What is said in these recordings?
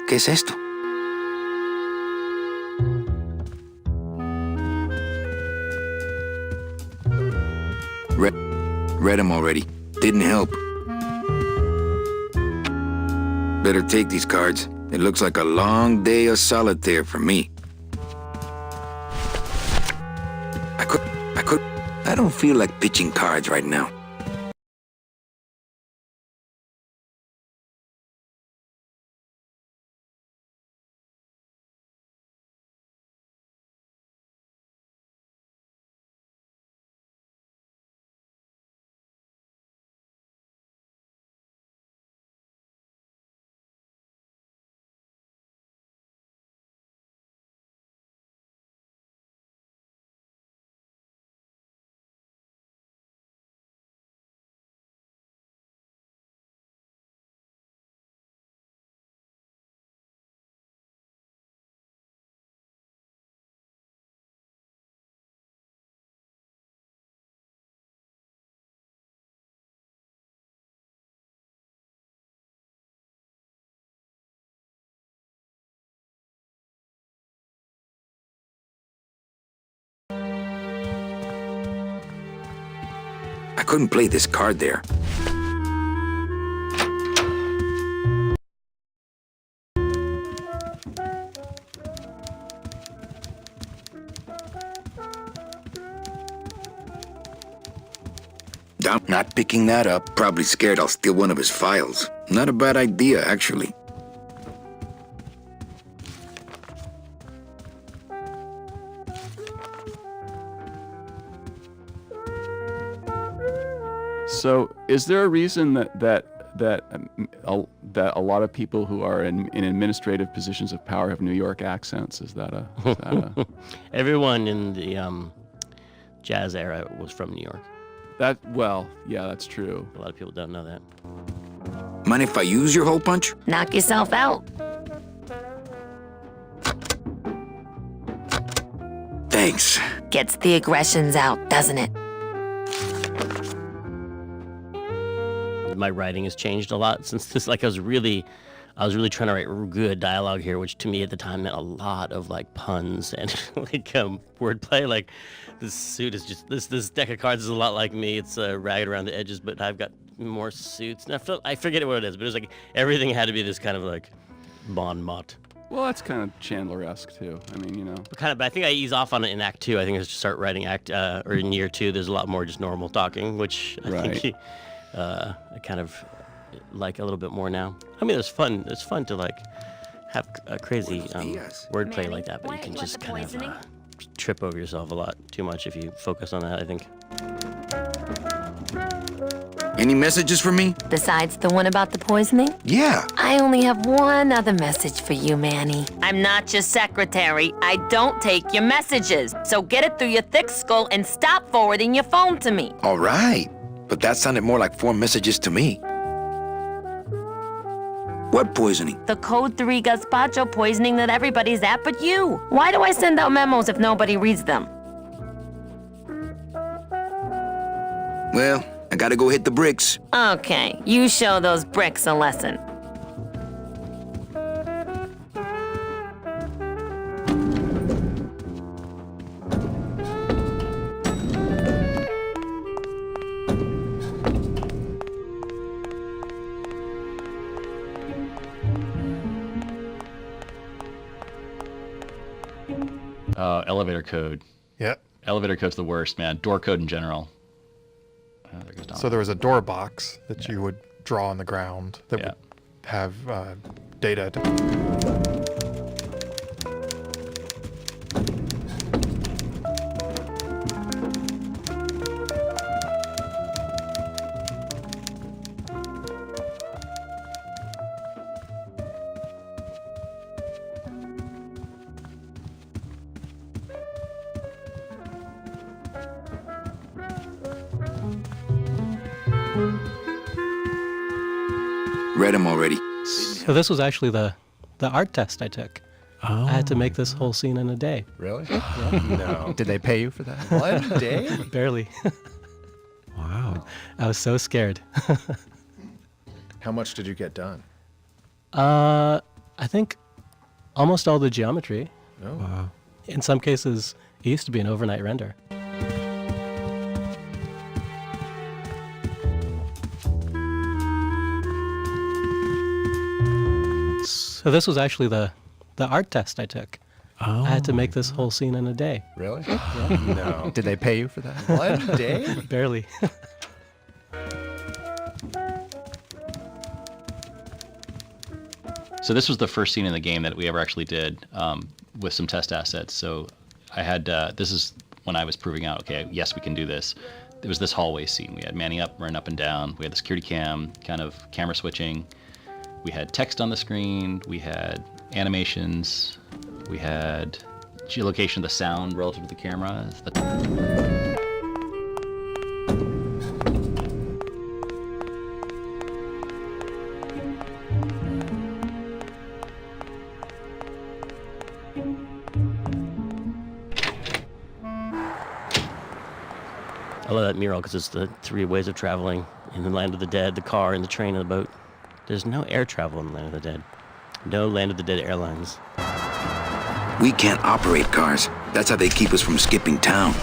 ¿Qué es esto? Read them already. Didn't help. Better take these cards. It looks like a long day of solitaire for me. I don't feel like pitching cards right now. I couldn't play this card there. Not picking that up. Probably scared I'll steal one of his files. Not a bad idea, actually. So, is there a reason that a lot of people who are in administrative positions of power have New York accents? Is that a Everyone in the jazz era was from New York. Well, yeah, that's true. A lot of people don't know that. Mind if I use your hole punch? Knock yourself out. Thanks. Gets the aggressions out, doesn't it? My writing has changed a lot since this. Like I was really trying to write good dialogue here, which to me at the time meant a lot of like puns and like wordplay. Like this suit is just this deck of cards is a lot like me. It's ragged around the edges, but I've got more suits. And I forget what it is, but it was like everything had to be this kind of like bon mot. Well, that's kind of Chandler-esque too. I mean, you know. But I think I ease off on it in Act 2. I think I just start writing or in Year 2. There's a lot more just normal talking, which I think I kind of like a little bit more now. I mean, it's fun to like have a crazy wordplay like that, but you can just kind of trip over yourself a lot too much if you focus on that, I think. Any messages for me? Besides the one about the poisoning? Yeah. I only have one other message for you, Manny. I'm not your secretary. I don't take your messages. So get it through your thick skull and stop forwarding your phone to me. All right. But that sounded more like 4 messages to me. What poisoning? The Code 3 gazpacho poisoning that everybody's at but you. Why do I send out memos if nobody reads them? Well, I gotta go hit the bricks. Okay, you show those bricks a lesson. Elevator code. Yep. Elevator code's the worst, man. Door code in general. So there was a door box that you would draw on the ground that would have data. Read them already. So this was actually the art test I took. I had to make this whole scene in a day. Really? No. Did they pay you for that? 1 day? Barely. Wow. I was so scared. How much did you get done? I think almost all the geometry. Oh. Wow. In some cases, it used to be an overnight render. So this was actually the art test I took. Oh. I had to make this whole scene in a day. Really? No. Did they pay you for that? 1 day? Barely. So this was the first scene in the game that we ever actually did with some test assets. So I had, this is when I was proving out, okay, yes, we can do this. It was this hallway scene. We had manning up, running up and down. We had the security cam, kind of camera switching. We had text on the screen. We had animations. We had geolocation of the sound relative to the camera. I love that mural because it's the 3 ways of traveling in the land of the dead, the car, and the train, and the boat. There's no air travel in the land of the dead. No land of the dead airlines. We can't operate cars. That's how they keep us from skipping town.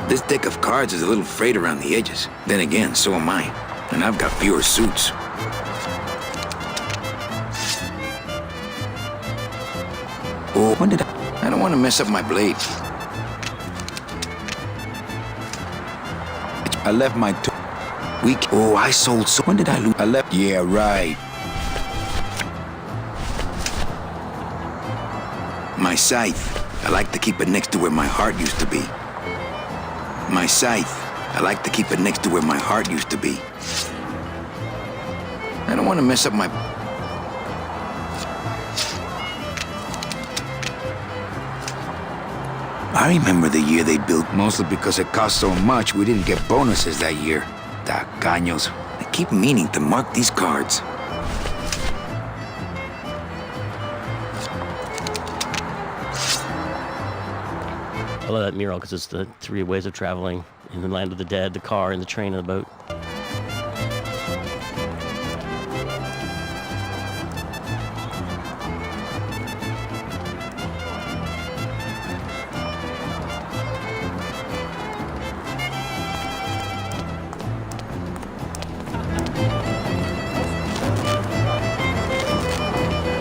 This deck of cards is a little frayed around the edges. Then again, so am I. And I've got fewer suits. Oh, when did I don't want to mess up my blade. I left my oh, I sold so when did I lose? I left. Yeah, right. My scythe. I like to keep it next to where my heart used to be. My scythe. I like to keep it next to where my heart used to be. I don't want to mess up my... I remember the year they built, mostly because it cost so much we didn't get bonuses that year. Tacaños. I keep meaning to mark these cards. I love that mural because it's the 3 ways of traveling in the land of the dead, the car, and the train, and the boat.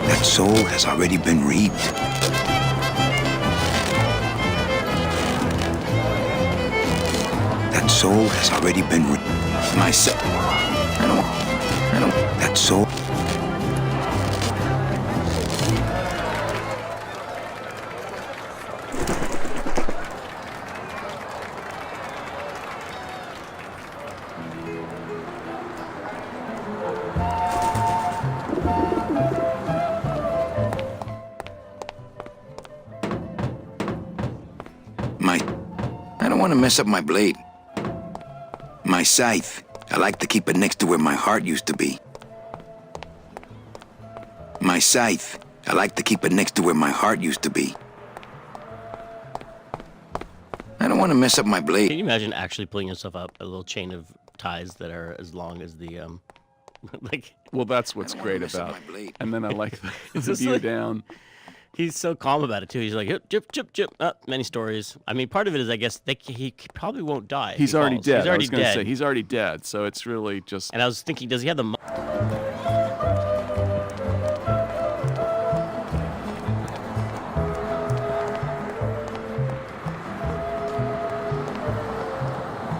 That soul has already been reaped. That soul has already been reaped. Myself. I don't, that soul. I don't want to mess up my blade. My scythe. I like to keep it next to where my heart used to be. My scythe. I like to keep it next to where my heart used to be. I don't want to mess up my blade. Can you imagine actually pulling yourself up a little chain of ties that are as long as the, like... Well, that's what's great about it. And then I like the view down. He's so calm about it, too. He's like, chip, chip, chip. Many stories. I mean, part of it is, I guess, he probably won't die. He's already dead. He's already dead. Say, he's already dead, so it's really just... And I was thinking, does he have the...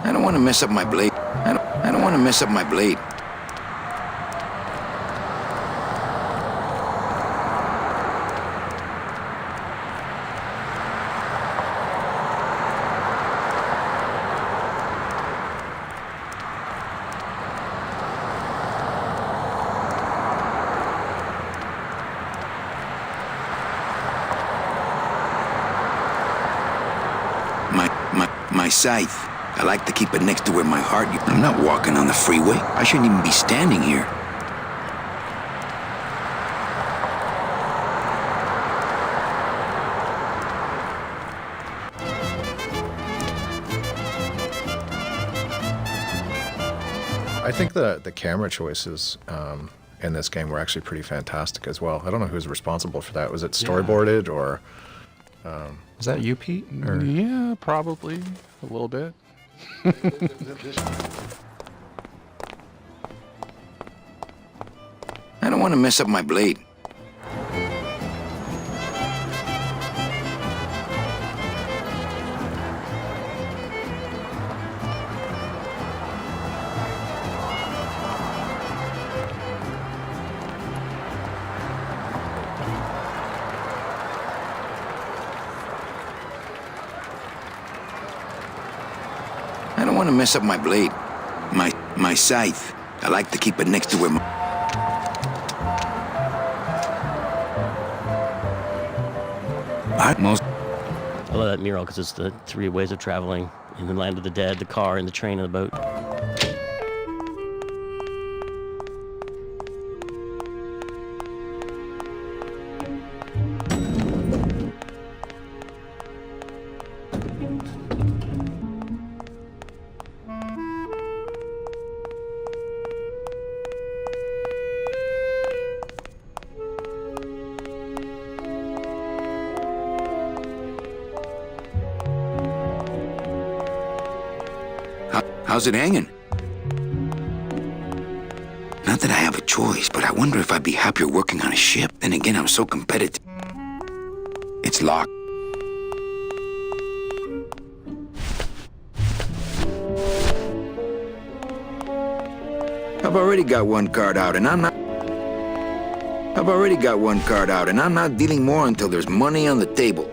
I don't want to mess up my blade. I don't want to mess up my blade. My scythe. I like to keep it next to where my heart... I'm not walking on the freeway. I shouldn't even be standing here. think the camera choices in this game were actually pretty fantastic as well. I don't know who's responsible for that. Was it storyboarded or? Is that you, Pete? Or? Yeah, probably a little bit. I don't want to mess up my blade. I don't want to mess up my blade. My scythe. I like to keep it next to where my... I love that mural because it's the 3 ways of traveling in the land of the dead, the car, and the train, and the boat. How's it hanging? Not that I have a choice, but I wonder if I'd be happier working on a ship. Then again, I'm so competitive. It's locked. I've already got one card out, and I'm not dealing more until there's money on the table.